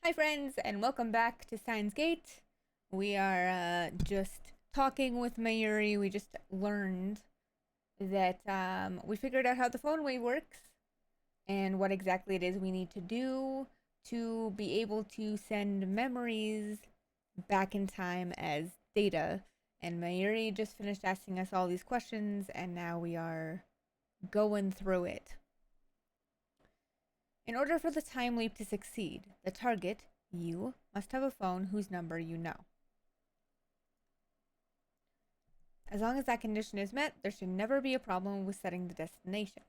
Hi friends, and welcome back to Steins Gate. We are just talking with Mayuri. We just learned that we figured out how the phone wave works and what exactly it is we need to do to be able to send memories back in time as data. And Mayuri just finished asking us all these questions, and now we are going through it. In order for the time leap to succeed, the target, you, must have a phone whose number you know. As long as that condition is met, there should never be a problem with setting the destination.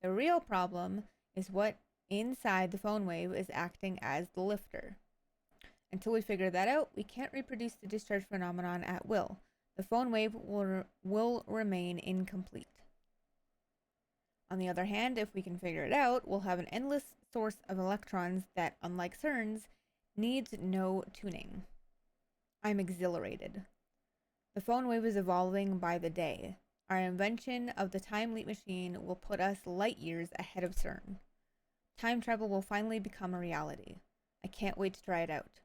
The real problem is what inside the phone wave is acting as the lifter. Until we figure that out, we can't reproduce the discharge phenomenon at will. The phone wave will remain incomplete. On the other hand, if we can figure it out, we'll have an endless source of electrons that, unlike CERN's, needs no tuning. I'm exhilarated. The phone wave is evolving by the day. Our invention of the time leap machine will put us light years ahead of CERN. Time travel will finally become a reality. I can't wait to try it out.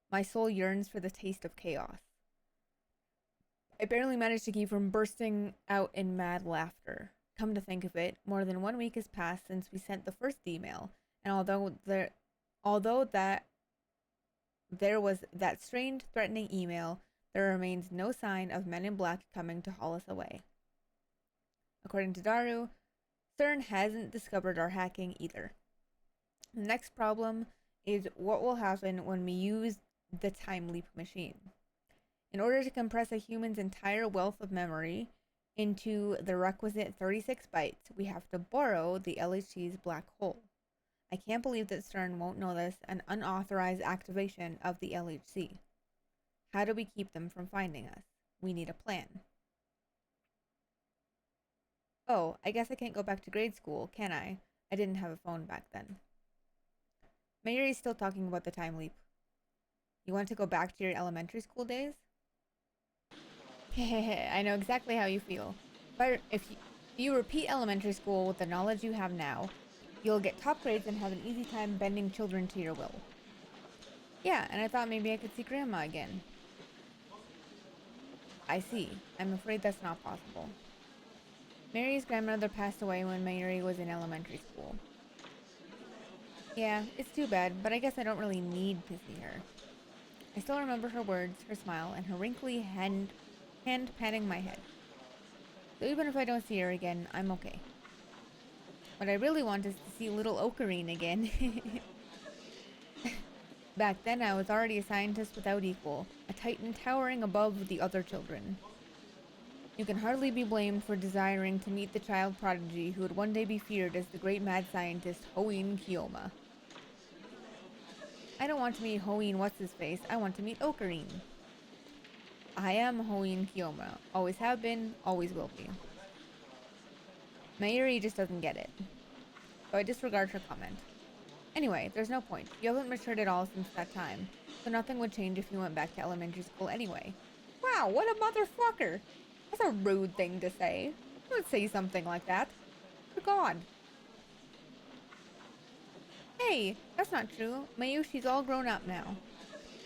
My soul yearns for the taste of chaos. I barely managed to keep from bursting out in mad laughter. Come to think of it, more than 1 week has passed since we sent the first email, and although there was that strange, threatening email, there remains no sign of Men in Black coming to haul us away. According to Daru, CERN hasn't discovered our hacking either. The next problem is what will happen when we use the time leap machine. In order to compress a human's entire wealth of memory into the requisite 36 bytes, we have to borrow the LHC's black hole. I can't believe that CERN won't notice an unauthorized activation of the LHC. How do we keep them from finding us? We need a plan. Oh, I guess I can't go back to grade school, can I? I didn't have a phone back then. Mayuri's still talking about the time leap. You want to go back to your elementary school days? Hehehe, I know exactly how you feel. But if you repeat elementary school with the knowledge you have now, you'll get top grades and have an easy time bending children to your will. Yeah, and I thought maybe I could see Grandma again. I see. I'm afraid that's not possible. Mary's grandmother passed away when Mayuri was in elementary school. Yeah, it's too bad, but I guess I don't really need to see her. I still remember her words, her smile, and her wrinkly hand patting my head. So even if I don't see her again, I'm okay. What I really want is to see little Ocarine again. Back then, I was already a scientist without equal, a titan towering above the other children. You can hardly be blamed for desiring to meet the child prodigy who would one day be feared as the great mad scientist Hoin Kiyoma. I don't want to meet Hoin What's-His-Face, I want to meet Ocarine. I am Hoin Kiyoma. Always have been, always will be. Mayuri just doesn't get it. So I disregard her comment. Anyway, there's no point. You haven't matured at all since that time, so nothing would change if you went back to elementary school anyway. Wow, what a motherfucker! That's a rude thing to say. Don't say something like that. You're gone. Hey, that's not true. Mayu, she's all grown up now.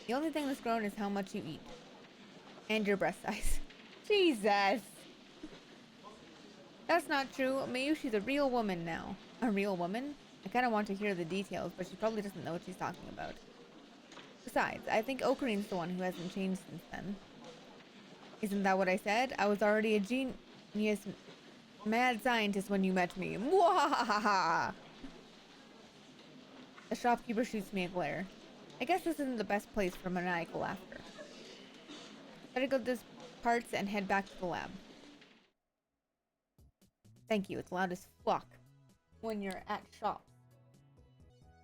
The only thing that's grown is how much you eat. And your breast size. Jesus! That's not true. Mayushi's a real woman now. A real woman? I kind of want to hear the details, but she probably doesn't know what she's talking about. Besides, I think Okarine's the one who hasn't changed since then. Isn't that what I said? I was already a genius mad scientist when you met me. Mwahaha! The shopkeeper shoots me a glare. I guess this isn't the best place for maniacal laughter. Better go to this parts and head back to the lab. Thank you, it's loud as fuck when you're at shops.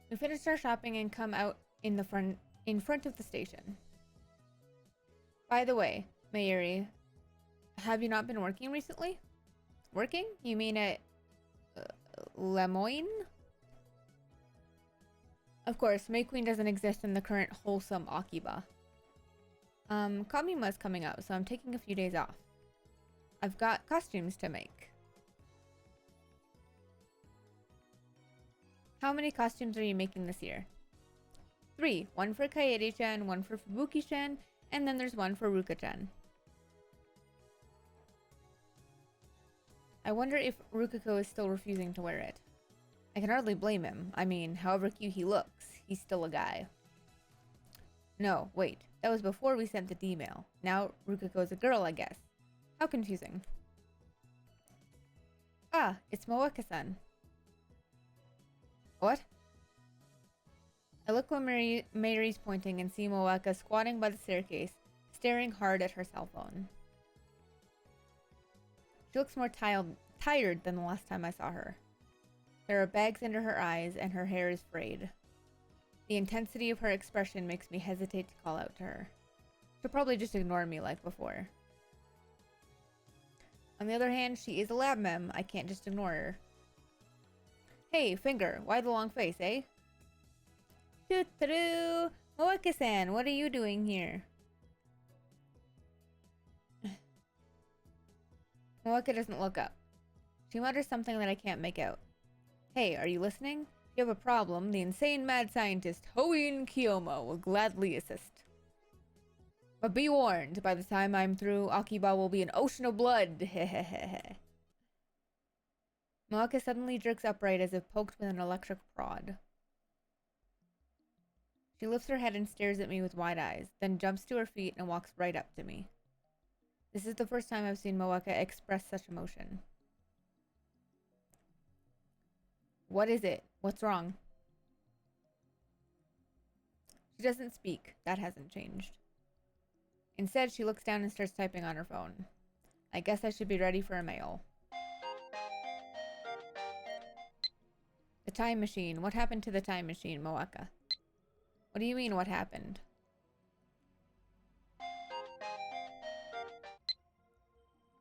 We finished our shopping and come out in front of the station. By the way, Mayuri, have you not been working recently? Working? You mean at Lemoyne? Of course, May Queen doesn't exist in the current wholesome Akiba. Kamima's coming up, so I'm taking a few days off. I've got costumes to make. How many costumes are you making this year? 3. One for Kaede-chan, one for Fubuki-chan, and then there's one for Ruka-chan. I wonder if Rukiko is still refusing to wear it. I can hardly blame him. I mean, however cute he looks, he's still a guy. No, wait. That was before we sent the D-mail. Now Rukiko's a girl, I guess. How confusing. Ah, it's Moeka-san. What? I look when Mary's pointing and see Moeka squatting by the staircase, staring hard at her cell phone. She looks more tired than the last time I saw her. There are bags under her eyes and her hair is frayed. The intensity of her expression makes me hesitate to call out to her. She'll probably just ignore me like before. On the other hand, she is a lab mem. I can't just ignore her. Hey, Finger, why the long face, eh? Choo-choo! Moeka-san, what are you doing here? Moeka doesn't look up. She mutters something that I can't make out. Hey, are you listening? If you have a problem, the insane mad scientist Hoin Kiyomo will gladly assist. But be warned, by the time I'm through, Akiba will be an ocean of blood. Hehehehe. Moeka suddenly jerks upright as if poked with an electric prod. She lifts her head and stares at me with wide eyes, then jumps to her feet and walks right up to me. This is the first time I've seen Moeka express such emotion. What is it? What's wrong? She doesn't speak. That hasn't changed. Instead, she looks down and starts typing on her phone. I guess I should be ready for a mail. The time machine. What happened to the time machine, Moeka? What do you mean, what happened?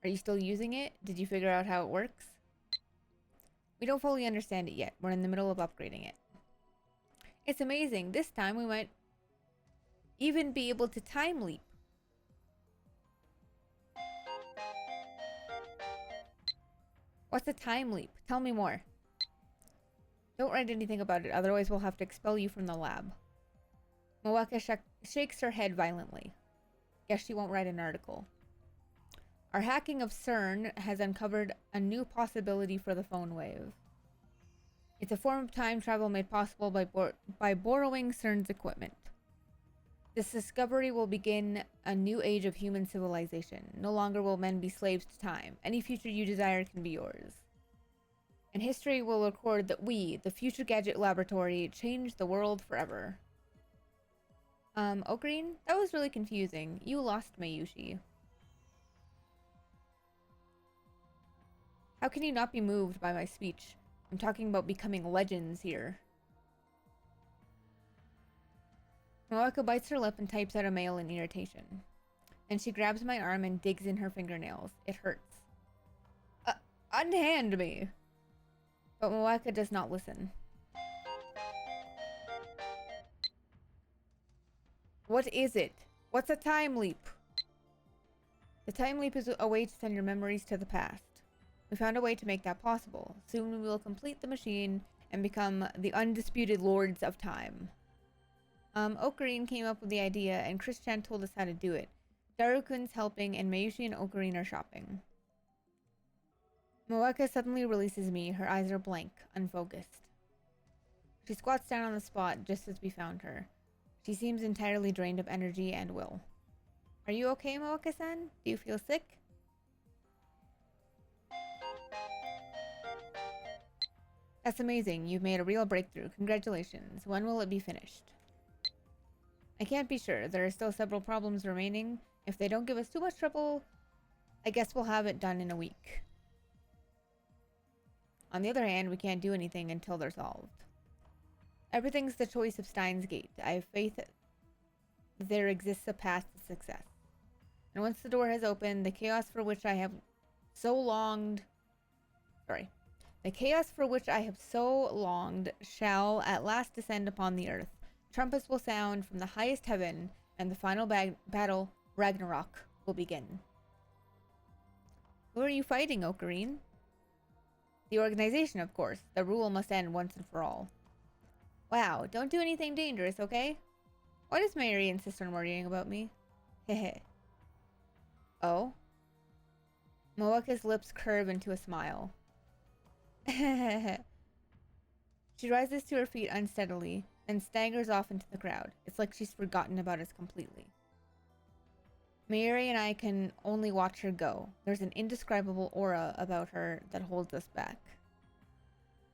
Are you still using it? Did you figure out how it works? We don't fully understand it yet. We're in the middle of upgrading it. It's amazing. This time we might even be able to time leap. What's a time leap? Tell me more. Don't write anything about it, otherwise we'll have to expel you from the lab. Moeka shakes her head violently. Guess she won't write an article. Our hacking of CERN has uncovered a new possibility for the phone wave. It's a form of time travel made possible by borrowing CERN's equipment. This discovery will begin a new age of human civilization. No longer will men be slaves to time. Any future you desire can be yours. And history will record that we, the Future Gadget Laboratory, changed the world forever. Ocarine? That was really confusing. You lost Mayushi. How can you not be moved by my speech? I'm talking about becoming legends here. Moeka bites her lip and types out a mail in irritation. Then she grabs my arm and digs in her fingernails. It hurts. Unhand me! But Moeka does not listen. What is it? What's a time leap? The time leap is a way to send your memories to the past. We found a way to make that possible. Soon we will complete the machine and become the undisputed lords of time. Ocarine came up with the idea and Chris-chan told us how to do it. Darukun's helping and Mayushi and Ocarine are shopping. Moeka suddenly releases me. Her eyes are blank, unfocused. She squats down on the spot just as we found her. She seems entirely drained of energy and will. Are you okay, Moeka-san? Do you feel sick? That's amazing. You've made a real breakthrough. Congratulations. When will it be finished? I can't be sure. There are still several problems remaining. If they don't give us too much trouble, I guess we'll have it done in a week. On the other hand, we can't do anything until they're solved. Everything's the choice of Steins Gate. I have faith that there exists a path to success. And once the door has opened, the chaos for which I have so longed shall at last descend upon the earth. Trumpets will sound from the highest heaven, and the final battle, Ragnarok, will begin. Who are you fighting, Ocarine? The organization, of course. The rule must end once and for all. Wow, don't do anything dangerous, okay? Why does Mary insist on worrying about me? Hehe. Oh? Moeka's lips curve into a smile. She rises to her feet unsteadily, then staggers off into the crowd. It's like she's forgotten about us completely. Mayuri and I can only watch her go. There's an indescribable aura about her that holds us back.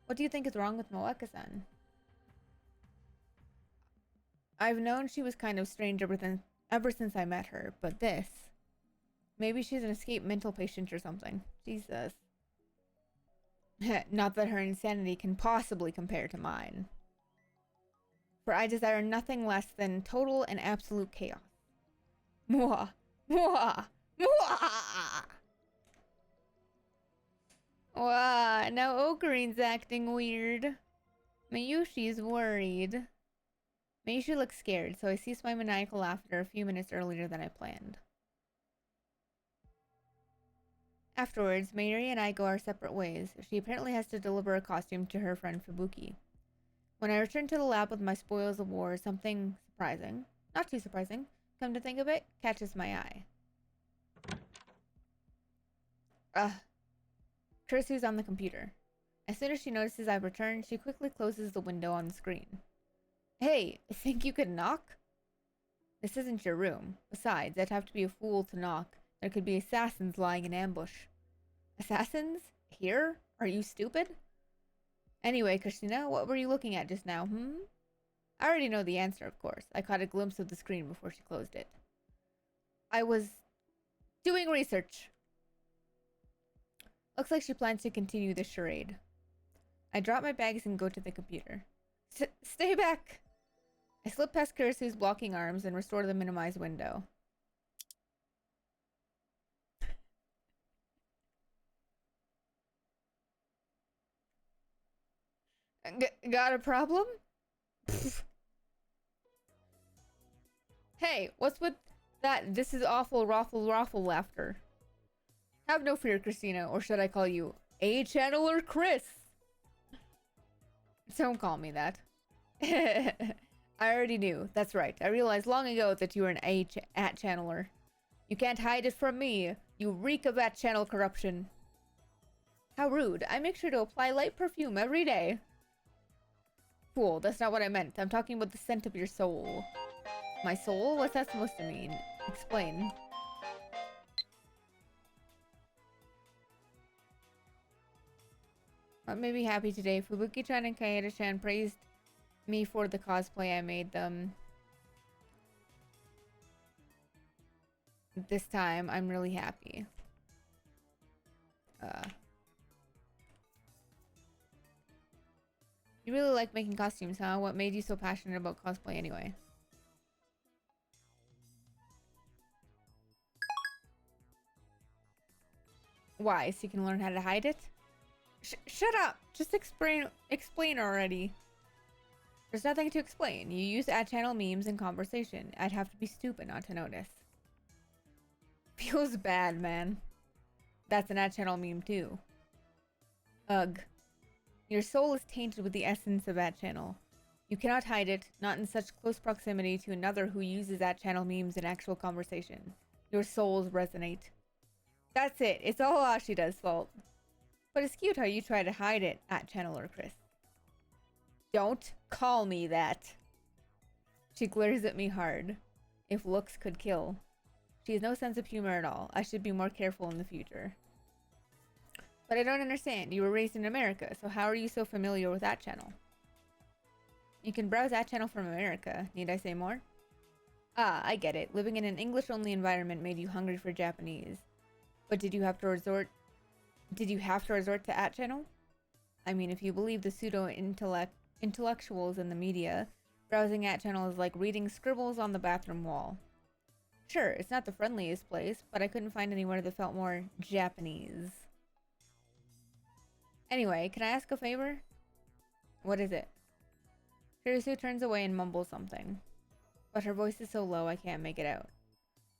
What do you think is wrong with Moeka-san? I've known she was kind of strange ever since I met her, but this... Maybe she's an escaped mental patient or something. Jesus. Not that her insanity can possibly compare to mine. For I desire nothing less than total and absolute chaos. Mwah! Mwah! Mwah! Wow, now Okarine's acting weird. Mayushi's worried. Mayushi looks scared, so I cease my maniacal laughter a few minutes earlier than I planned. Afterwards, Mayuri and I go our separate ways. She apparently has to deliver a costume to her friend Fubuki. When I return to the lab with my spoils of war, something surprising, not too surprising, come to think of it, catches my eye. Kurisu's on the computer. As soon as she notices I've returned, she quickly closes the window on the screen. Hey, think you could knock? This isn't your room. Besides, I'd have to be a fool to knock. There could be assassins lying in ambush. Assassins? Here? Are you stupid? Anyway, Christina, what were you looking at just now, I already know the answer, of course. I caught a glimpse of the screen before she closed it. I was doing research. Looks like she plans to continue this charade. I drop my bags and go to the computer. Stay back! I slip past Kurisu's blocking arms and restore the minimized window. Got a problem? Hey, what's with that this is awful raffle laughter? Have no fear, Christina, or should I call you A-Channeler Chris? Don't call me that. I already knew. That's right. I realized long ago that you were an at-channeler. You can't hide it from me. You reek of at-channel corruption. How rude. I make sure to apply light perfume every day. Fool, that's not what I meant. I'm talking about the scent of your soul. My soul? What's that supposed to mean? Explain. What made me happy today? Fubuki-chan and Kaede-chan praised me for the cosplay I made them. This time, I'm really happy. You really like making costumes, huh? What made you so passionate about cosplay anyway? Why? So you can learn how to hide it? Shut up! Just explain already. There's nothing to explain. You use ad-channel memes in conversation. I'd have to be stupid not to notice. Feels bad, man. That's an ad-channel meme too. Ugh. Your soul is tainted with the essence of ad-channel. You cannot hide it, not in such close proximity to another who uses ad-channel memes in actual conversation. Your souls resonate. That's it. It's all Ashida's fault. But it's cute how you try to hide it, at-channeler Chris. Don't call me that. She glares at me hard. If looks could kill. She has no sense of humor at all. I should be more careful in the future. But I don't understand. You were raised in America, so how are you so familiar with that channel? You can browse that channel from America. Need I say more? Ah, I get it. Living in an English-only environment made you hungry for Japanese. But did you have to resort to at channel? I mean, if you believe the pseudo-intellectuals in the media, browsing at channel is like reading scribbles on the bathroom wall. Sure, it's not the friendliest place, but I couldn't find anywhere that felt more Japanese. Anyway, can I ask a favor? What is it? Kurisu turns away and mumbles something. But her voice is so low I can't make it out.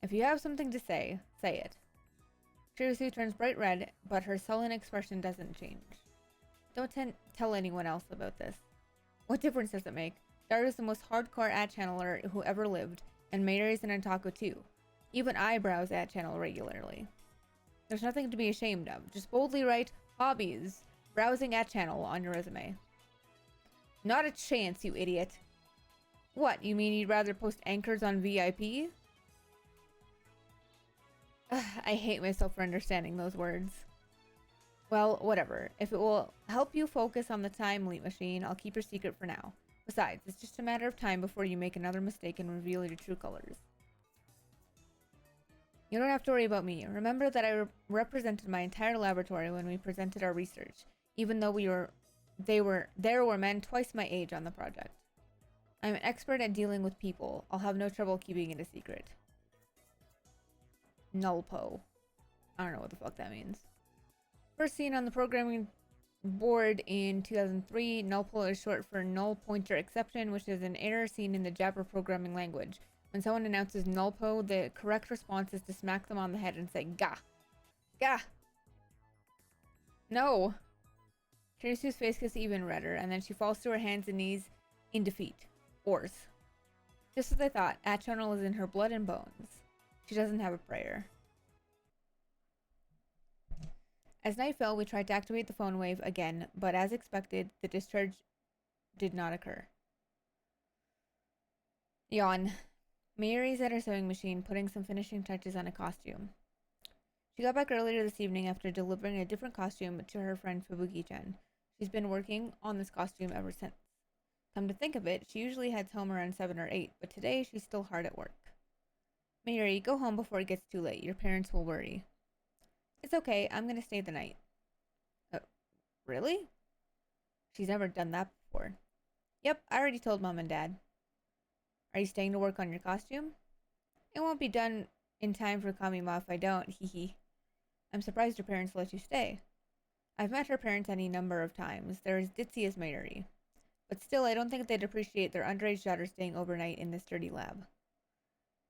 If you have something to say, say it. Kurisu turns bright red, but her sullen expression doesn't change. Don't tell anyone else about this. What difference does it make? Dart is the most hardcore ad channeler who ever lived, and Mayuri's an otaku too. Even I browse ad channel regularly. There's nothing to be ashamed of. Just boldly write hobbies, browsing ad channel on your resume. Not a chance, you idiot. What, you mean you'd rather post anchors on VIP? Ugh, I hate myself for understanding those words. Well, whatever. If it will help you focus on the time leap machine, I'll keep your secret for now. Besides, it's just a matter of time before you make another mistake and reveal your true colors. You don't have to worry about me. Remember that I represented my entire laboratory when we presented our research, even though there were men twice my age on the project. I'm an expert at dealing with people. I'll have no trouble keeping it a secret. Nullpo. I don't know what the fuck that means. First seen on the programming board in 2003, nullpo is short for null pointer exception, which is an error seen in the Java programming language. When someone announces nullpo, the correct response is to smack them on the head and say, "Gah! Gah! No!" Kirisu's face gets even redder, and then she falls to her hands and knees in defeat. Ors. Just as I thought, Atchonal is in her blood and bones. She doesn't have a prayer. As night fell, we tried to activate the phone wave again, but as expected, the discharge did not occur. Yawn. Mayuri's at her sewing machine, putting some finishing touches on a costume. She got back earlier this evening after delivering a different costume to her friend Fubuki-chan. She's been working on this costume ever since. Come to think of it, she usually heads home around 7 or 8, but today she's still hard at work. Mayuri, go home before it gets too late. Your parents will worry. It's okay, I'm gonna stay the night. Really? She's never done that before. Yep, I already told Mom and Dad. Are you staying to work on your costume? It won't be done in time for Kamima if I don't, hehe. I'm surprised your parents let you stay. I've met her parents any number of times. They're as ditzy as Mayuri. But still, I don't think they'd appreciate their underage daughter staying overnight in this dirty lab.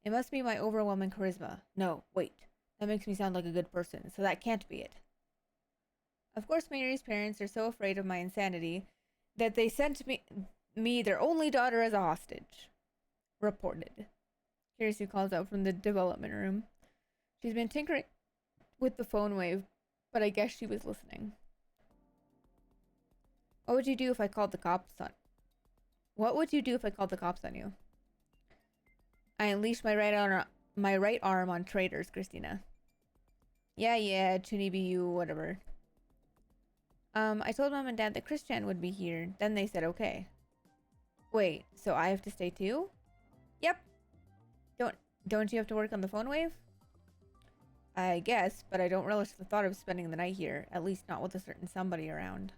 It must be my overwhelming charisma. No, wait. That makes me sound like a good person, so that can't be it. Of course, Mayuri's parents are so afraid of my insanity that they sent me their only daughter as a hostage. Reported. Kirisu calls out from the development room. She's been tinkering with the phone wave, but I guess she was listening. What would you do if I called the cops on... What would you do if I called the cops on you? I unleashed my right arm on traitors, Christina. Yeah, Chunibiyu, whatever. I told Mom and Dad that Christian would be here. Then they said okay. Wait, so I have to stay too? Yep. Don't you have to work on the phone wave? I guess, but I don't relish the thought of spending the night here. At least not with a certain somebody around.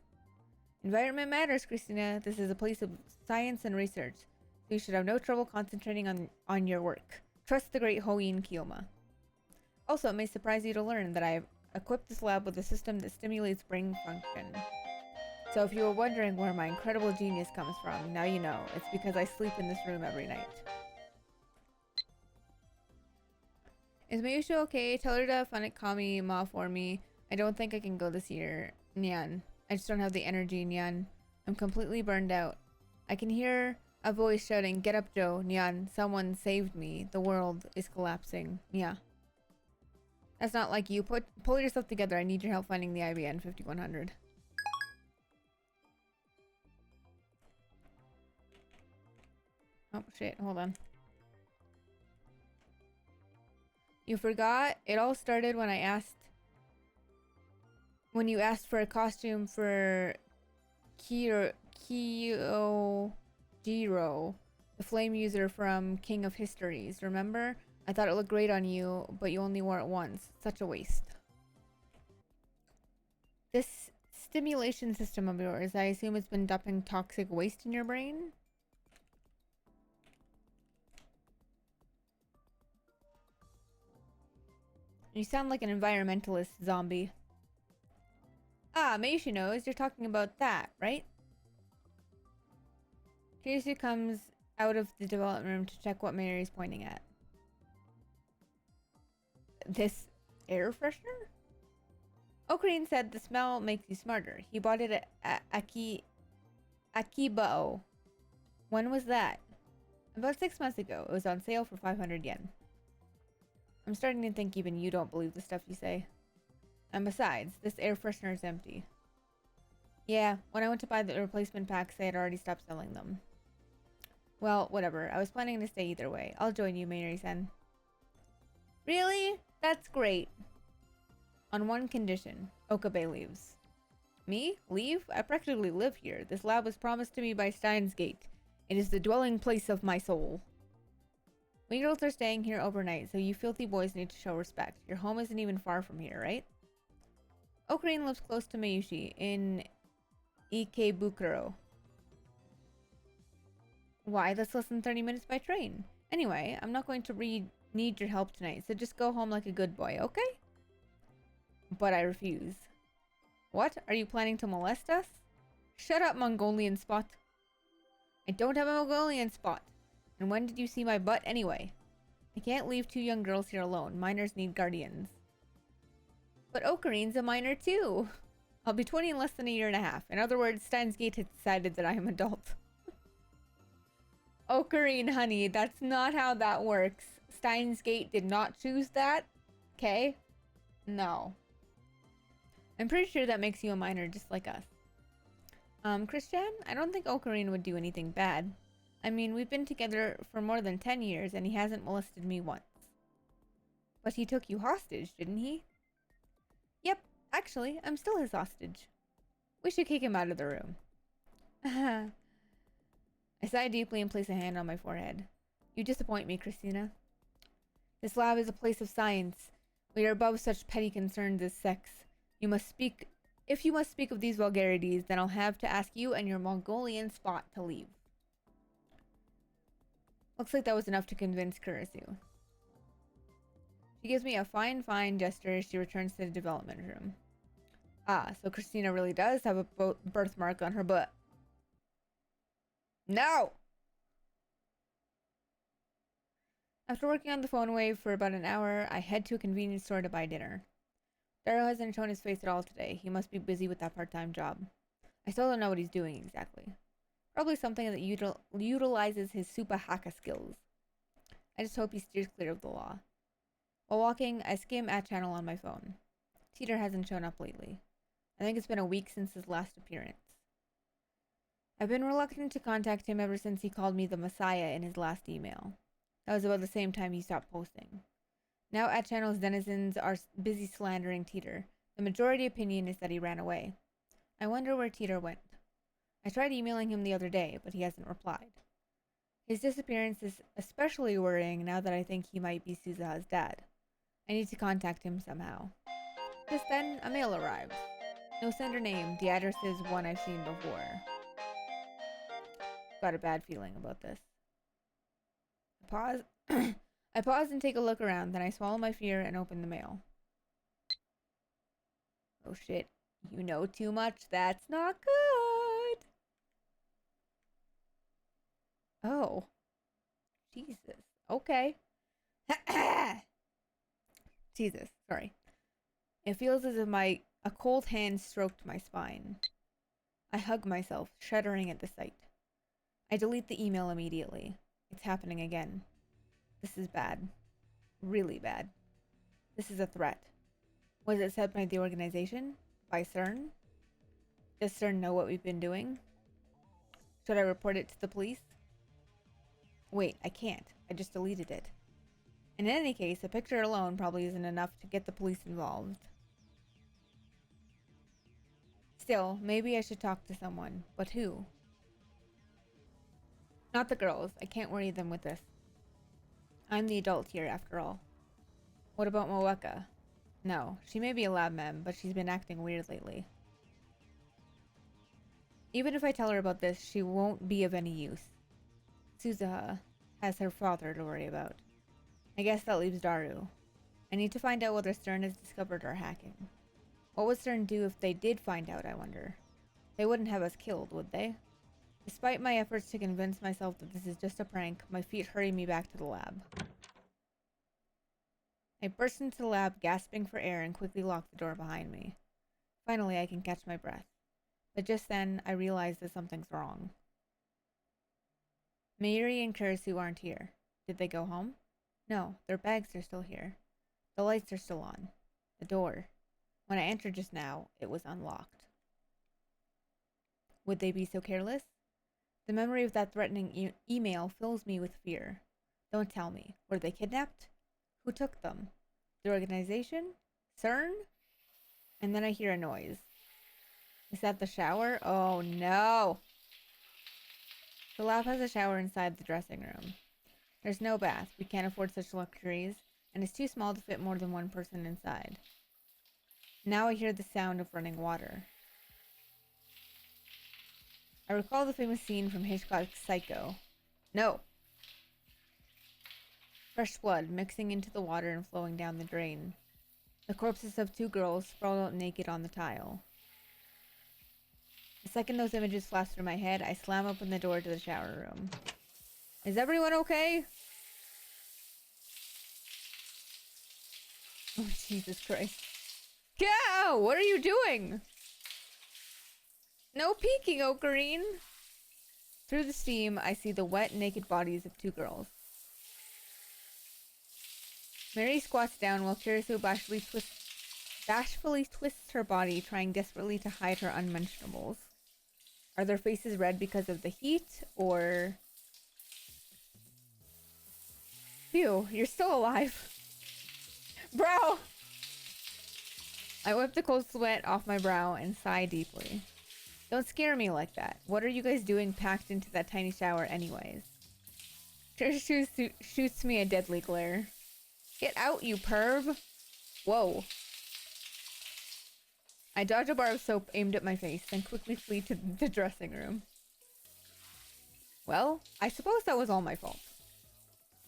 Environment matters, Christina. This is a place of science and research. So you should have no trouble concentrating on your work. Trust the great Hoin Kiyoma. Also, it may surprise you to learn that I have equipped this lab with a system that stimulates brain function. So if you were wondering where my incredible genius comes from, now you know. It's because I sleep in this room every night. Is Mayusha okay? Tell her to fun at Kami Ma for me. I don't think I can go this year. Nyan. I just don't have the energy, Nyan. I'm completely burned out. I can hear a voice shouting, "Get up, Joe. Nyan, someone saved me. The world is collapsing." Yeah. That's not like you. Pull yourself together. I need your help finding the IBN 5100. Oh, shit. Hold on. You forgot? It all started when you asked for a costume for Kyojiro, the flame user from King of Histories. Remember? I thought it looked great on you, but you only wore it once. Such a waste. This stimulation system of yours, I assume it's been dumping toxic waste in your brain? You sound like an environmentalist zombie. Ah, Mayushi knows. You're talking about that, right? Kirisu comes out of the development room to check what Mayuri's pointing at. This air freshener? Ocarine said the smell makes you smarter. He bought it at Akibao When was that? About 6 months ago. It was on sale for 500 yen. I'm starting to think even you don't believe the stuff you say. And besides, this air freshener is empty. Yeah, when I went to buy the replacement packs, they had already stopped selling them. Well, whatever. I was planning to stay either way. I'll join you, Mary-san. Really? That's great. On one condition. Okabe leaves. Me? Leave? I practically live here. This lab was promised to me by Steins. It is the dwelling place of my soul. We girls are staying here overnight, so you filthy boys need to show respect. Your home isn't even far from here, right? Okarine lives close to Mayushi in Ikebukuro. Why? That's less than 30 minutes by train. Anyway, I'm not going to need your help tonight, so just go home like a good boy, okay? But I refuse. What? Are you planning to molest us? Shut up, Mongolian spot. I don't have a Mongolian spot. And when did you see my butt anyway? I can't leave 2 young girls here alone. Minors need guardians. But Okarine's a minor too. I'll be 20 in less than a year and a half. In other words, Steins has decided that I am adult. Okarine, honey, that's not how that works. Steins did not choose that. Okay? No. I'm pretty sure that makes you a minor just like us. Christian, I don't think Okarine would do anything bad. I mean, we've been together for more than 10 years and he hasn't molested me once. But he took you hostage, didn't he? Yep, actually, I'm still his hostage. We should kick him out of the room. I sigh deeply and place a hand on my forehead. You disappoint me, Christina. This lab is a place of science. We are above such petty concerns as sex. If you must speak of these vulgarities, then I'll have to ask you and your Mongolian spot to leave. Looks like that was enough to convince Kurisu. She gives me a fine gesture as she returns to the development room. Ah, so Christina really does have a birthmark on her butt. No! After working on the phone wave for about an hour, I head to a convenience store to buy dinner. Daryl hasn't shown his face at all today. He must be busy with that part-time job. I still don't know what he's doing exactly. Probably something that utilizes his super haka skills. I just hope he steers clear of the law. While walking, I skim @channel on my phone. Teeter hasn't shown up lately. I think it's been a week since his last appearance. I've been reluctant to contact him ever since he called me the Messiah in his last email. That was about the same time he stopped posting. Now @channel's denizens are busy slandering Teeter. The majority opinion is that he ran away. I wonder where Teeter went. I tried emailing him the other day, but he hasn't replied. His disappearance is especially worrying now that I think he might be Suzuha's dad. I need to contact him somehow. Just then, a mail arrived. No sender name. The address is one I've seen before. Got a bad feeling about this. I pause and take a look around, then I swallow my fear and open the mail. Oh shit. You know too much. That's not good. Oh. Jesus. Okay. Jesus. Sorry. It feels as if a cold hand stroked my spine. I hug myself, shuddering at the sight. I delete the email immediately. It's happening again. This is bad. Really bad. This is a threat. Was it said by the organization? By CERN? Does CERN know what we've been doing? Should I report it to the police? Wait, I can't. I just deleted it. In any case, a picture alone probably isn't enough to get the police involved. Still, maybe I should talk to someone. But who? Not the girls. I can't worry them with this. I'm the adult here, after all. What about Moeka? No, she may be a lab mem, but she's been acting weird lately. Even if I tell her about this, she won't be of any use. Suzuha has her father to worry about. I guess that leaves Daru. I need to find out whether Stern has discovered our hacking. What would Stern do if they did find out, I wonder? They wouldn't have us killed, would they? Despite my efforts to convince myself that this is just a prank, my feet hurry me back to the lab. I burst into the lab, gasping for air, and quickly lock the door behind me. Finally, I can catch my breath. But just then, I realize that something's wrong. Mayuri and Kurisu aren't here. Did they go home? No, their bags are still here. The lights are still on. The door. When I entered just now, it was unlocked. Would they be so careless? The memory of that threatening email fills me with fear. Don't tell me. Were they kidnapped? Who took them? The organization? CERN? And then I hear a noise. Is that the shower? Oh no! The lab has a shower inside the dressing room. There's no bath. We can't afford such luxuries, and it's too small to fit more than one person inside. Now I hear the sound of running water. I recall the famous scene from Hitchcock's Psycho. No! Fresh blood mixing into the water and flowing down the drain. The corpses of 2 girls sprawled out naked on the tile. The second those images flash through my head, I slam open the door to the shower room. Is everyone okay? Oh, Jesus Christ. Cow! What are you doing? No peeking, Ocarine! Through the steam, I see the wet, naked bodies of 2 girls. Mary squats down while Kurisu bashfully twists her body, trying desperately to hide her unmentionables. Are their faces red because of the heat, or... Phew, you're still alive. Bro! I wipe the cold sweat off my brow and sigh deeply. Don't scare me like that. What are you guys doing packed into that tiny shower anyways? Kurisu shoots me a deadly glare. Get out, you perv! Whoa. I dodge a bar of soap aimed at my face, then quickly flee to the dressing room. Well, I suppose that was all my fault.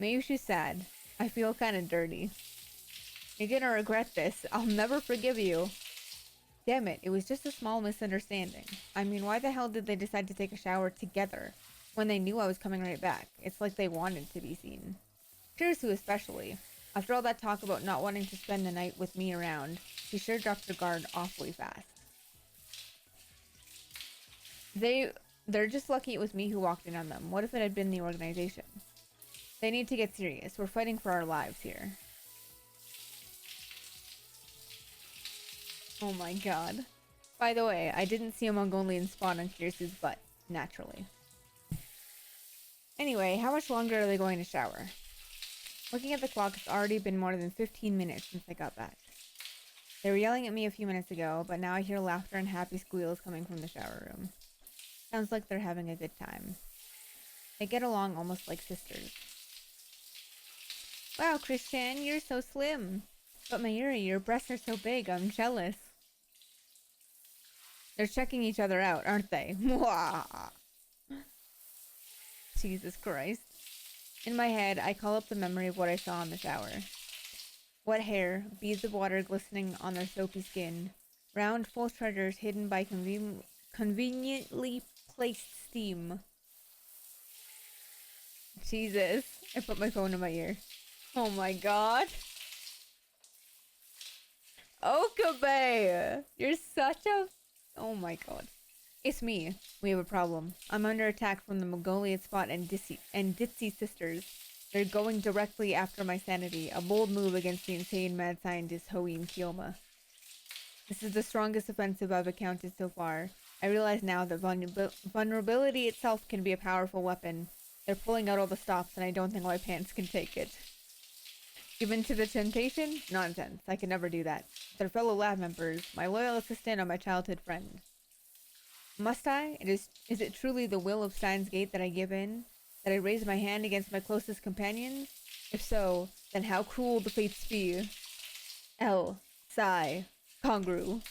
Mayushi's sad. I feel kinda dirty. You're gonna regret this. I'll never forgive you. Damn it, it was just a small misunderstanding. I mean, why the hell did they decide to take a shower together when they knew I was coming right back? It's like they wanted to be seen. Kurisu especially. After all that talk about not wanting to spend the night with me around, she sure dropped her guard awfully fast. They're just lucky it was me who walked in on them. What if it had been the organization? They need to get serious. We're fighting for our lives here. Oh my god. By the way, I didn't see a Mongolian spot on Kirisu's butt, naturally. Anyway, how much longer are they going to shower? Looking at the clock, it's already been more than 15 minutes since I got back. They were yelling at me a few minutes ago, but now I hear laughter and happy squeals coming from the shower room. Sounds like they're having a good time. They get along almost like sisters. Wow, Christian, you're so slim. But Mayuri, your breasts are so big, I'm jealous. They're checking each other out, aren't they? Jesus Christ. In my head, I call up the memory of what I saw in the shower. Wet hair, beads of water glistening on their soapy skin, round, full treasures hidden by conveniently placed steam. Jesus. I put my phone in my ear. Oh my god. Okabe! You're such a... Oh my god. It's me. We have a problem. I'm under attack from the Mongolian Spot and Ditzy sisters. They're going directly after my sanity. A bold move against the insane mad scientist Hoin Kiyoma. This is the strongest offensive I've encountered so far. I realize now that vulnerability itself can be a powerful weapon. They're pulling out all the stops and I don't think my pants can take it. Given to the temptation? Nonsense. I could never do that. They're fellow lab members, my loyal assistant and my childhood friend. Must I? Is it truly the will of Steins Gate that I give in? That I raise my hand against my closest companions? If so, then how cruel the fates be. L. Sigh. Congru.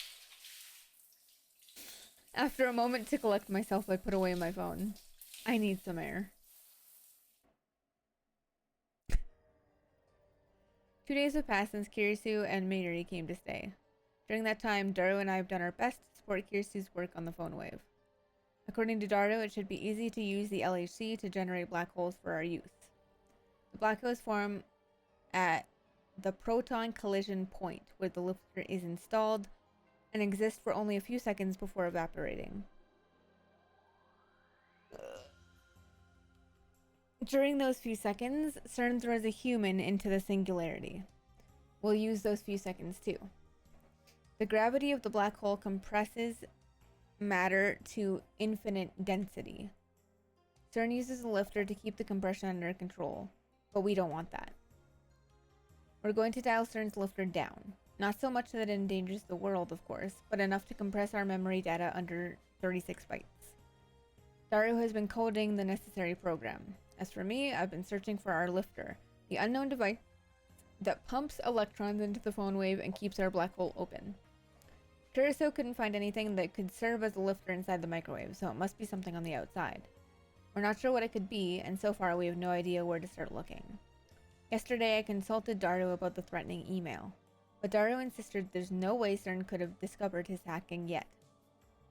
After a moment to collect myself, I put away my phone. I need some air. 2 days have passed since Kirisu and Mayuri came to stay. During that time, Daru and I have done our best to support Kirisu's work on the phone wave. According to Daru, it should be easy to use the LHC to generate black holes for our use. The black holes form at the proton collision point, where the lifter is installed, and exist for only a few seconds before evaporating. During those few seconds, CERN throws a human into the singularity. We'll use those few seconds too. The gravity of the black hole compresses matter to infinite density. CERN uses a lifter to keep the compression under control, but we don't want that. We're going to dial CERN's lifter down. Not so much that it endangers the world, of course, but enough to compress our memory data under 36 bytes. Daru has been coding the necessary program. As for me, I've been searching for our lifter, the unknown device that pumps electrons into the phone wave and keeps our black hole open. Curacao couldn't find anything that could serve as a lifter inside the microwave, so it must be something on the outside. We're not sure what it could be, and so far we have no idea where to start looking. Yesterday I consulted Daru about the threatening email, but Daru insisted there's no way CERN could have discovered his hacking yet.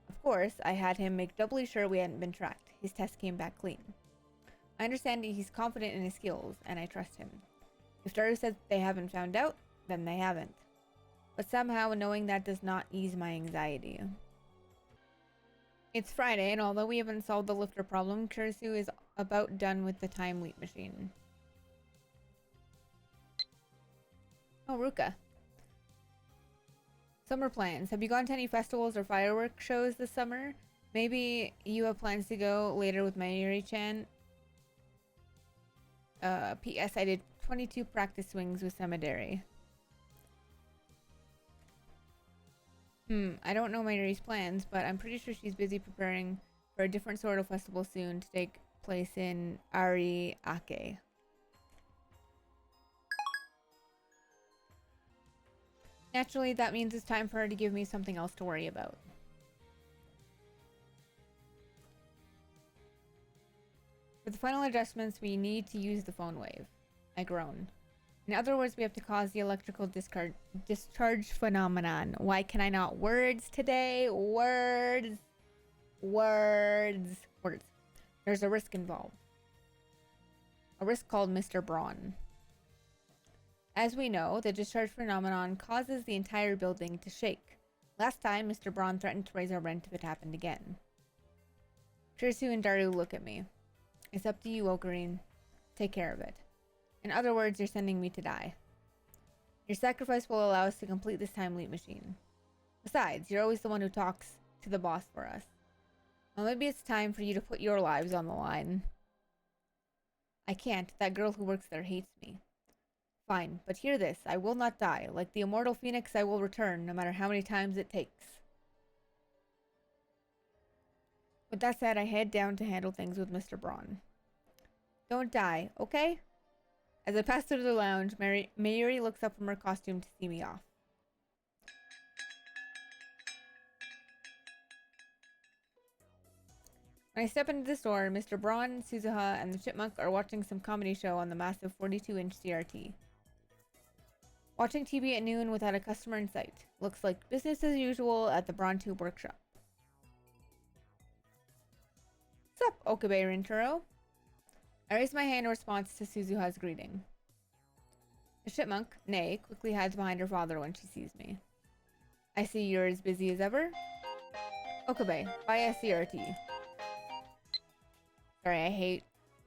Of course, I had him make doubly sure we hadn't been tracked. His test came back clean. I understand he's confident in his skills, and I trust him. If Daru says they haven't found out, then they haven't. But somehow knowing that does not ease my anxiety. It's Friday, and although we haven't solved the lifter problem, Kurisu is about done with the time leap machine. Oh, Ruka. Summer plans. Have you gone to any festivals or fireworks shows this summer? Maybe you have plans to go later with Mayuri-chan. P.S. I did 22 practice swings with Samadari. I don't know Mayuri's plans, but I'm pretty sure she's busy preparing for a different sort of festival soon to take place in Ariake. Naturally, that means it's time for her to give me something else to worry about. For the final adjustments, we need to use the phone wave. I groan. In other words, we have to cause the electrical discharge phenomenon. Why can I not words today? Words. There's a risk involved. A risk called Mr. Braun. As we know, the discharge phenomenon causes the entire building to shake. Last time, Mr. Braun threatened to raise our rent if it happened again. Kurisu and Daru look at me. It's up to you, Ocarine. Take care of it. In other words, you're sending me to die. Your sacrifice will allow us to complete this time leap machine. Besides, you're always the one who talks to the boss for us. Well, maybe it's time for you to put your lives on the line. I can't. That girl who works there hates me. Fine, but hear this. I will not die. Like the immortal phoenix, I will return, no matter how many times it takes. With that said, I head down to handle things with Mr. Braun. Don't die, okay? As I pass through the lounge, Mayuri looks up from her costume to see me off. When I step into the store, Mr. Braun, Suzuha, and the Chipmunk are watching some comedy show on the massive 42-inch CRT. Watching TV at noon without a customer in sight. Looks like business as usual at the Braun Tube workshop. Sup, Okabe Rintaro? I raise my hand in response to Suzuha's greeting. The Chipmunk, Nay, quickly hides behind her father when she sees me. I see you're as busy as ever. Okabe, buy a CRT. Sorry, I hate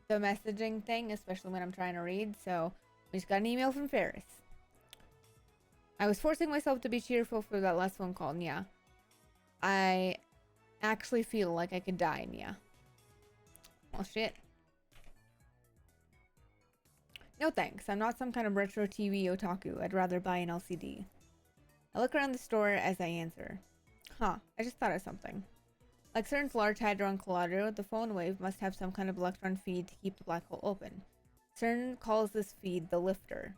the messaging thing, especially when I'm trying to read, so we just got an email from Ferris. I was forcing myself to be cheerful for that last phone call, Nya. I actually feel like I could die, Nya. Well, shit. No thanks, I'm not some kind of retro TV otaku. I'd rather buy an LCD. I look around the store as I answer. I just thought of something. Like CERN's Large Hadron Collider, the phone wave must have some kind of electron feed to keep the black hole open. CERN calls this feed the lifter.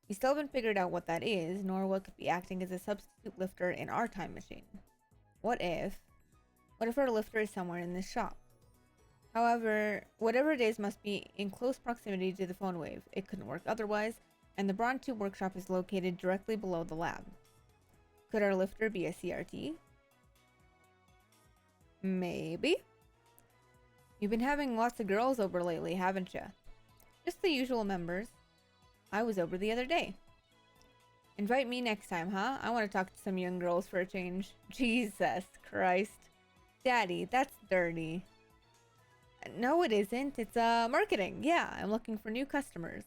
We still haven't figured out what that is, nor what could be acting as a substitute lifter in our time machine. What if our lifter is somewhere in this shop? However, whatever it is must be in close proximity to the phone wave. It couldn't work otherwise, and the Braun Tube workshop is located directly below the lab. Could our lifter be a CRT? Maybe. You've been having lots of girls over lately, haven't you? Just the usual members. I was over the other day. Invite me next time, huh? I want to talk to some young girls for a change. Jesus Christ. Daddy, that's dirty. No, it isn't. It's marketing. Yeah, I'm looking for new customers.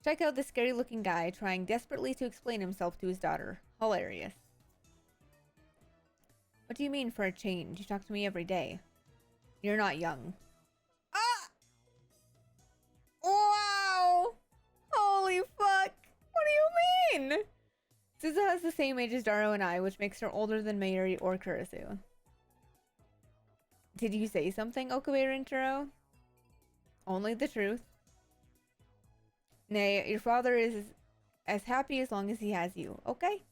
Check out this scary looking guy trying desperately to explain himself to his daughter. Hilarious. What do you mean for a change? You talk to me every day. You're not young. Ah! Wow! Holy fuck! What do you mean? Suzu has the same age as Daro and I, which makes her older than Mayuri or Kurisu. Did you say something, Okabe Rintaro? Only the truth. Nay, your father is as happy as long as he has you, okay?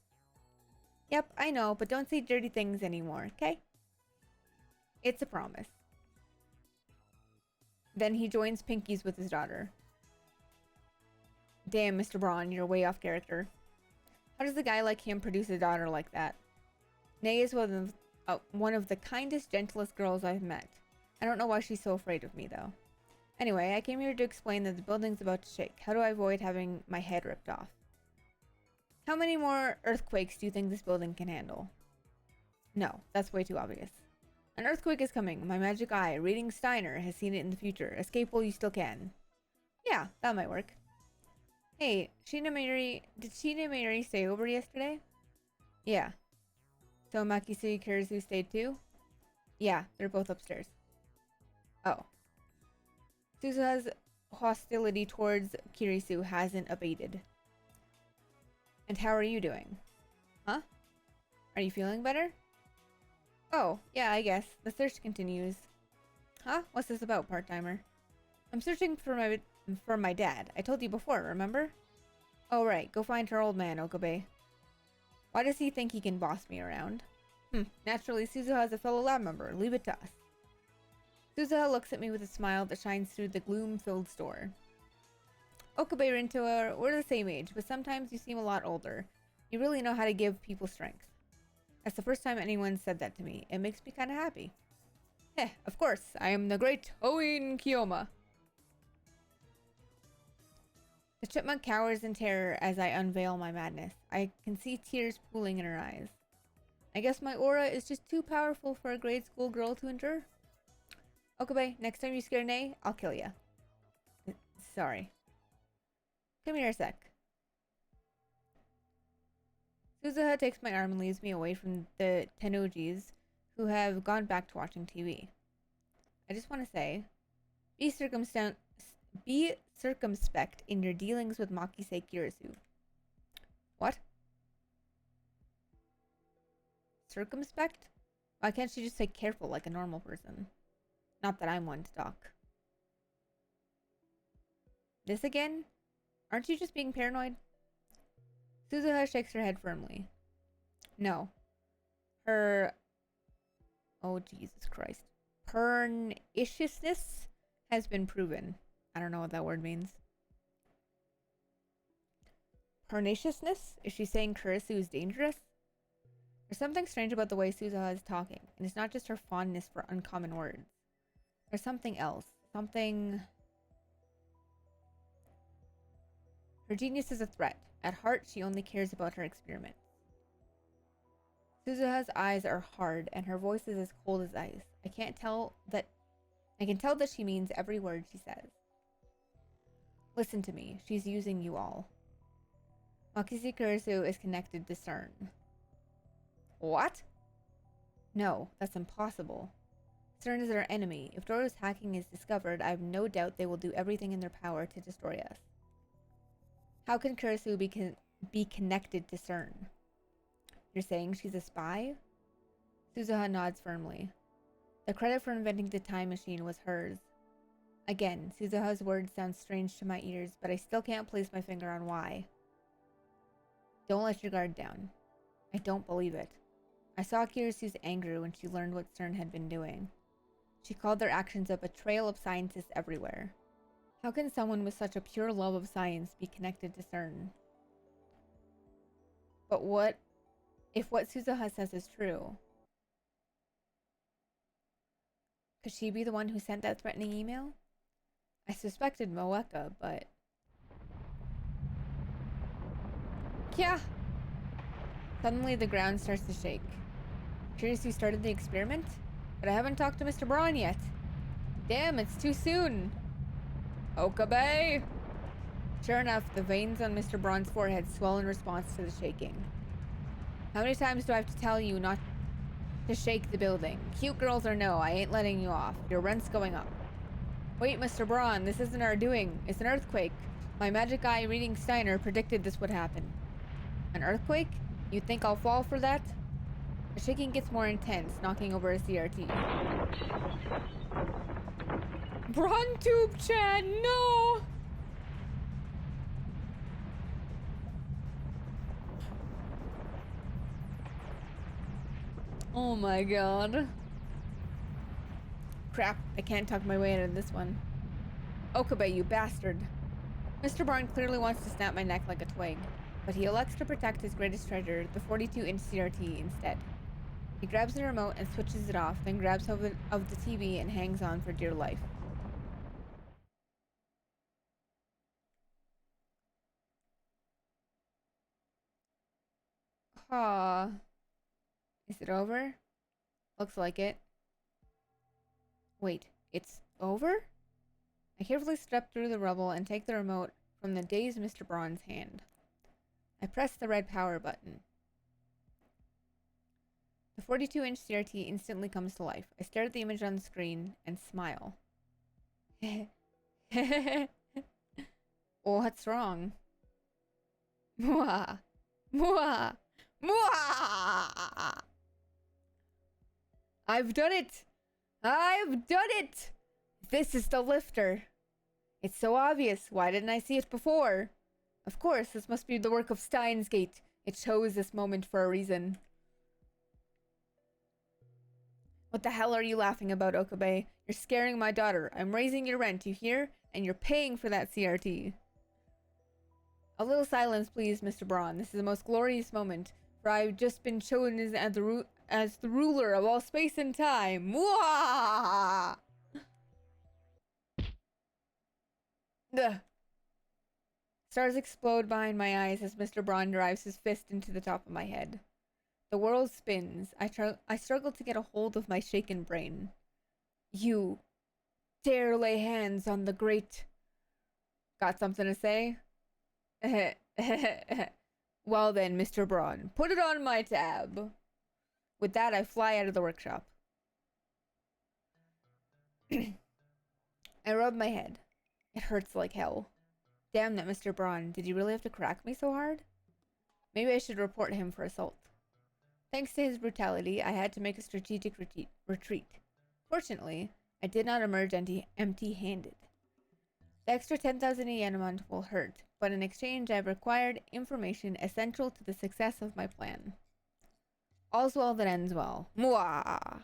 Yep, I know, but don't say dirty things anymore, okay? It's a promise. Then he joins Pinkies with his daughter. Damn, Mr. Braun, you're way off character. How does a guy like him produce a daughter like that? Nay is one of the kindest, gentlest girls I've met. I don't know why she's so afraid of me, though. Anyway, I came here to explain that the building's about to shake. How do I avoid having my head ripped off? How many more earthquakes do you think this building can handle? No, that's way too obvious. An earthquake is coming. My magic eye, reading Steiner, has seen it in the future. Escape while you still can. Yeah, that might work. Hey, did Sheena Mayuri stay over yesterday? Yeah. So Makise Kurisu stayed too? Yeah, they're both upstairs. Oh. Suzuha's hostility towards Kurisu hasn't abated. And how are you doing? Huh? Are you feeling better? Oh, yeah, I guess. The search continues. Huh? What's this about, part-timer? I'm searching for my dad. I told you before, remember? Oh, right. Go find her old man, Okabe. Why does he think he can boss me around? Naturally, Suzuha is a fellow lab member. Leave it to us. Suzuha looks at me with a smile that shines through the gloom-filled store. Okabe Rinto, we're the same age, but sometimes you seem a lot older. You really know how to give people strength. That's the first time anyone said that to me. It makes me kind of happy. Heh, of course, I am the great Oin Kiyoma. The chipmunk cowers in terror as I unveil my madness. I can see tears pooling in her eyes. I guess my aura is just too powerful for a grade school girl to endure. Okabe, next time you scare Nay, I'll kill ya. Sorry. Come here a sec. Suzuha takes my arm and leads me away from the Tenojis, who have gone back to watching TV. I just want to say, be circumspect in your dealings with Makise Kurisu. What? Circumspect? Why can't she just say careful like a normal person? Not that I'm one to talk. This again? Aren't you just being paranoid? Suzuha shakes her head firmly. No. Her... Oh, Jesus Christ. Perniciousness has been proven. I don't know what that word means. Perniciousness? Is she saying Kurisu is dangerous? There's something strange about the way Suzuha is talking, and it's not just her fondness for uncommon words. There's something else. Something... Her genius is a threat. At heart, she only cares about her experiments. Suzuha's eyes are hard, and her voice is as cold as ice. I can tell that she means every word she says. Listen to me. She's using you all. Makise Kurisu is connected to CERN. What? No, that's impossible. CERN is our enemy. If Doro's hacking is discovered, I have no doubt they will do everything in their power to destroy us. How can Kurisu be connected to CERN? You're saying she's a spy? Suzuha nods firmly. The credit for inventing the time machine was hers. Again, Suzuha's words sound strange to my ears, but I still can't place my finger on why. Don't let your guard down. I don't believe it. I saw Kurisu's anger when she learned what CERN had been doing. She called their actions a betrayal of scientists everywhere. How can someone with such a pure love of science be connected to CERN? But what if what Suzuha says is true? Could she be the one who sent that threatening email? I suspected Moeka, but... Yeah! Suddenly the ground starts to shake. Curious who started the experiment? But I haven't talked to Mr. Braun yet. Damn, it's too soon. Okabe! Sure enough, the veins on Mr. Braun's forehead swell in response to the shaking. How many times do I have to tell you not to shake the building? Cute girls or no, I ain't letting you off. Your rent's going up. Wait, Mr. Braun, this isn't our doing. It's an earthquake. My magic eye reading Steiner predicted this would happen. An earthquake? You think I'll fall for that? The shaking gets more intense, knocking over a CRT. Braun tube Chan, no! Oh my god. Crap, I can't talk my way out of this one. Okabe, you bastard. Mr. Braun clearly wants to snap my neck like a twig, but he elects to protect his greatest treasure, the 42-inch CRT, instead. He grabs the remote and switches it off, then grabs hold of the TV and hangs on for dear life. Ah. Is it over? Looks like it. Wait, it's over? I carefully step through the rubble and take the remote from the dazed Mr. Braun's hand. I press the red power button. The 42-inch CRT instantly comes to life. I stare at the image on the screen and smile. What's wrong? Mwah! Mwah! Mwah! I've done it! I've done it! This is the lifter. It's so obvious. Why didn't I see it before? Of course, this must be the work of Steins Gate. It chose this moment for a reason. What the hell are you laughing about, Okabe? You're scaring my daughter. I'm raising your rent, you hear? And you're paying for that CRT. A little silence, please, Mr. Braun. This is the most glorious moment, for I've just been chosen as the ruler of all space and time. Mwah! Ugh. Stars explode behind my eyes as Mr. Braun drives his fist into the top of my head. The world spins. I struggle to get a hold of my shaken brain. You dare lay hands on the great... Got something to say? Well then, Mr. Braun, put it on my tab. With that, I fly out of the workshop. I rub my head. It hurts like hell. Damn that Mr. Braun. Did he really have to crack me so hard? Maybe I should report him for assault. Thanks to his brutality, I had to make a strategic retreat. Fortunately, I did not emerge empty-handed. The extra 10,000 yen a month will hurt, but in exchange I've required information essential to the success of my plan. All's well that ends well. Mwah!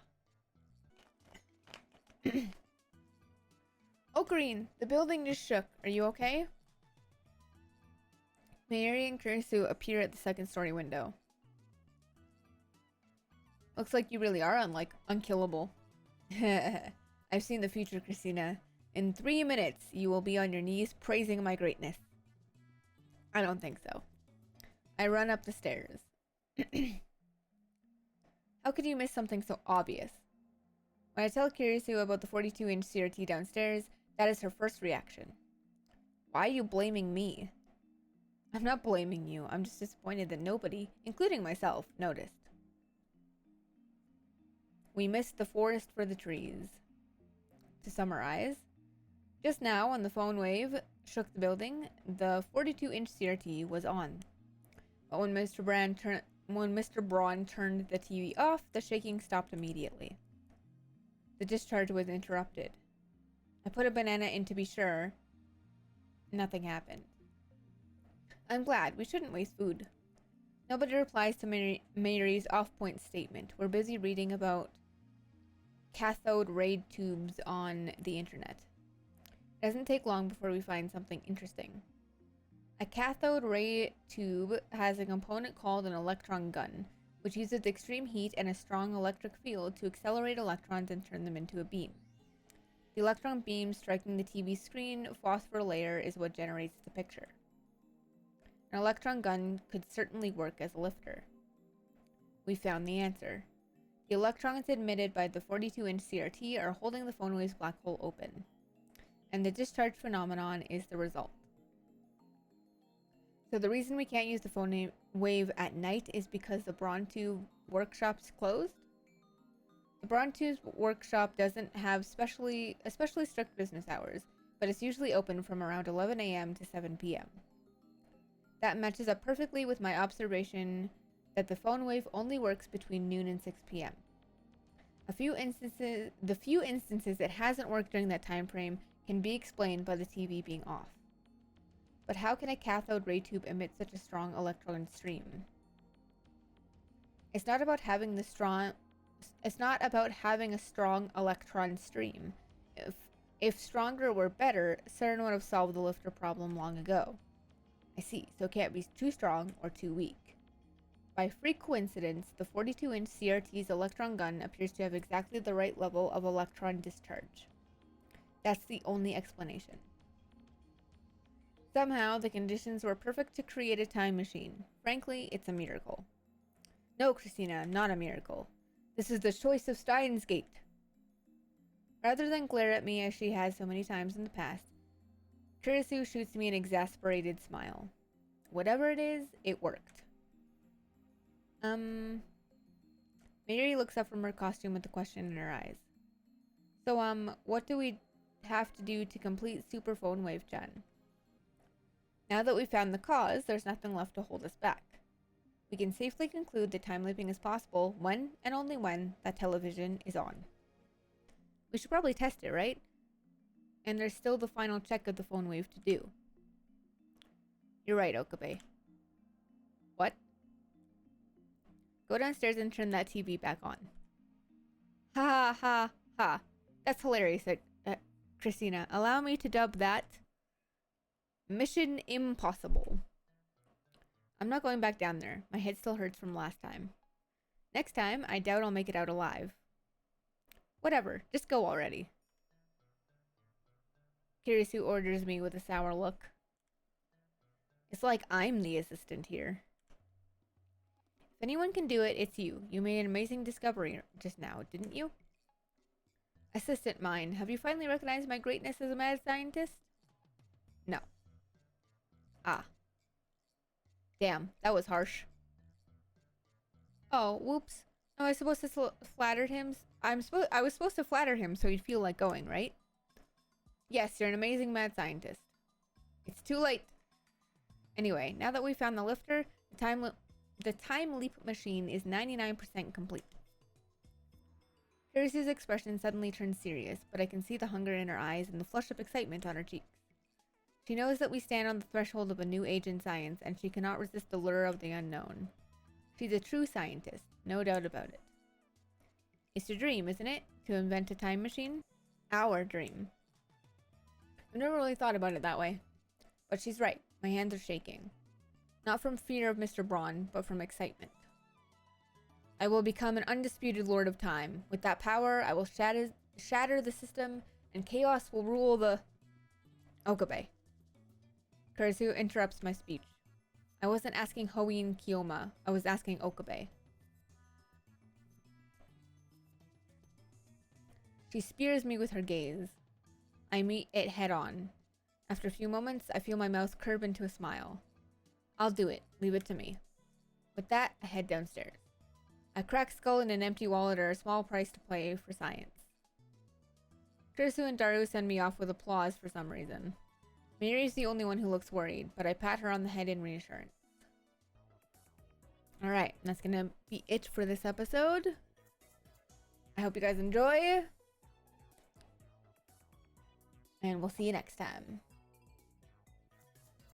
Ocarine, the building just shook. Are you okay? Mayuri and Kurisu appear at the second-story window. Looks like you really are unkillable. I've seen the future, Christina. In 3 minutes, you will be on your knees praising my greatness. I don't think so. I run up the stairs. How could you miss something so obvious? When I tell Kurisu about the 42-inch CRT downstairs, that is her first reaction. Why are you blaming me? I'm not blaming you. I'm just disappointed that nobody, including myself, noticed. We missed the forest for the trees. To summarize, just now when the phone wave shook the building, the 42-inch CRT was on. But when Mr. Braun turned the TV off, the shaking stopped immediately. The discharge was interrupted. I put a banana in to be sure. Nothing happened. I'm glad. We shouldn't waste food. Nobody replies to Mayuri's off-point statement. We're busy reading about cathode ray tubes on the internet. It doesn't take long before we find something interesting. A cathode ray tube has a component called an electron gun, which uses extreme heat and a strong electric field to accelerate electrons and turn them into a beam. The electron beam striking the TV screen phosphor layer is what generates the picture. An electron gun could certainly work as a lifter. We found the answer. The electrons emitted by the 42-inch CRT are holding the phone wave's black hole open, and the discharge phenomenon is the result. So the reason we can't use the phone wave at night is because the Braun-tube workshop's closed. The Braun-tube workshop doesn't have especially strict business hours, but it's usually open from around 11 a.m. to 7 p.m. That matches up perfectly with my observation that the phone wave only works between noon and 6 p.m. The few instances it hasn't worked during that time frame can be explained by the TV being off. But how can a cathode ray tube emit such a strong electron stream? It's not about having a strong electron stream. If stronger were better, CERN would have solved the lifter problem long ago. I see, so it can't be too strong or too weak. By freak coincidence, the 42-inch CRT's electron gun appears to have exactly the right level of electron discharge. That's the only explanation. Somehow, the conditions were perfect to create a time machine. Frankly, it's a miracle. No, Christina, not a miracle. This is the choice of Steins gate. Rather than glare at me as she has so many times in the past, Kurisu shoots me an exasperated smile. Whatever it is, it worked. Mary looks up from her costume with a question in her eyes. So, what do we have to do to complete Super Phone Wave Gen? Now that we've found the cause, there's nothing left to hold us back. We can safely conclude that time leaping is possible when, and only when, that television is on. We should probably test it, right? And there's still the final check of the phone wave to do. You're right, Okabe. What? Go downstairs and turn that TV back on. Ha ha ha ha. That's hilarious, Christina. Allow me to dub that Mission Impossible. I'm not going back down there. My head still hurts from last time. Next time, I doubt I'll make it out alive. Whatever, just go already. Kurisu orders me with a sour look. It's like I'm the assistant here. If anyone can do it, it's you. You made an amazing discovery just now, didn't you? Assistant mine, have you finally recognized my greatness as a mad scientist? No. Ah. Damn, that was harsh. Oh, whoops. Oh, I was supposed to flatter him. I was supposed to flatter him so he'd feel like going, right? Yes, you're an amazing mad scientist. It's too late. Anyway, now that we found the lifter, the time leap machine is 99% complete. Kurisu's expression suddenly turns serious, but I can see the hunger in her eyes and the flush of excitement on her cheeks. She knows that we stand on the threshold of a new age in science, and she cannot resist the lure of the unknown. She's a true scientist, no doubt about it. It's your dream, isn't it? To invent a time machine? Our dream. I've never really thought about it that way. But she's right. My hands are shaking. Not from fear of Mr. Braun, but from excitement. I will become an undisputed lord of time. With that power, I will shatter the system, and chaos will rule the... Okabe. Kurisu interrupts my speech. I wasn't asking Hoin Kiyoma. I was asking Okabe. She spears me with her gaze. I meet it head on. After a few moments, I feel my mouth curve into a smile. I'll do it. Leave it to me. With that, I head downstairs. A cracked skull and an empty wallet are a small price to pay for science. Kurisu and Daru send me off with applause for some reason. Mary's the only one who looks worried, but I pat her on the head in reassurance. Alright, that's gonna be it for this episode. I hope you guys enjoy. And we'll see you next time.